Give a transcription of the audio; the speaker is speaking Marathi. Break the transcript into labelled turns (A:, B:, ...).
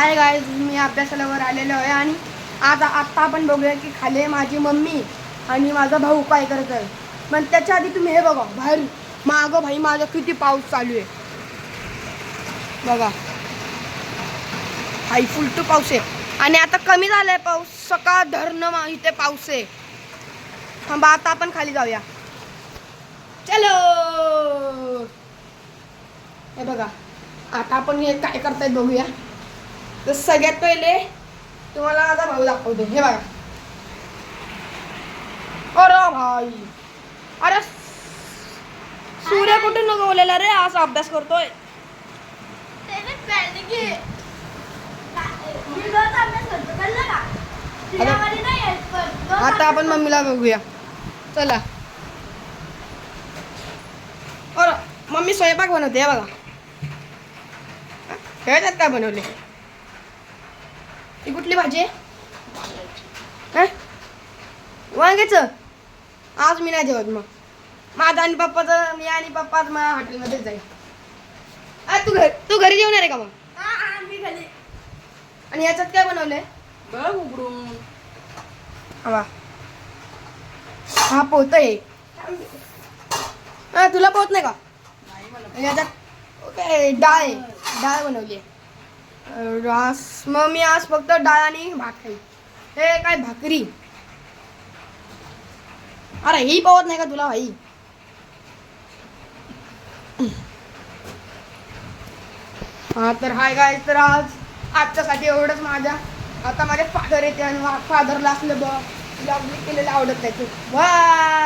A: हाय गाईज, मी अभ्यासाला वर आलेलो आहे आणि आत्ता आपण बघूया की खाली माझी मम्मी आणि माझा भाऊ काय करत आहे. पण त्याच्या आधी तुम्ही हे बघा, बाहेर मागं भाई माझा किती पाऊस चालू आहे बघा. हाई फुलटू पाऊस आहे आणि आता कमी झालाय पाऊस. सकाळ धरणं इथे पाऊस आहे. थांबा, आता आपण खाली जाऊया. चलो. हे बघा, आता आपण हे काय करतायत बघूया. तर सगळ्यात पहिले तुम्हाला माझा भाऊ दाखवतो. हे बघा. अरे भाई, अरे सूर्य कुठून उगवलेला रे? असा अभ्यास करतोय. आता आपण मम्मीला बघूया. चला. अरे मम्मी स्वयंपाक बनवते. बघा, ह्याच्यात काय बनवले? ही कुठली भाजी आहे? वांग्याचं. आज मी नाही जेवत. मग माझा आणि पप्पाचं, मी आणि पप्पाच माझ्या हॉटेलमध्येच जाईल. तू घरी जेवणार आहे का? मग मी घरी. आणि याच्यात काय बनवलंय बघ उघडून. हा पोत आहे. तुला पोत नाही का? याच्यात काय डाळ आहे. डाळ बनवली आहे. रास. मग मी आज फक्त डाळ आणि भात खाईल. हे काय भाकरी. अरे ही पावत नाही का तुला भाई? हा तर हाय गाय, तर आजच्यासाठी एवढंच. आता माझे फादर येते आणि फादरला असलं ब्लॉग केलेलं आवडत नाही. बाय.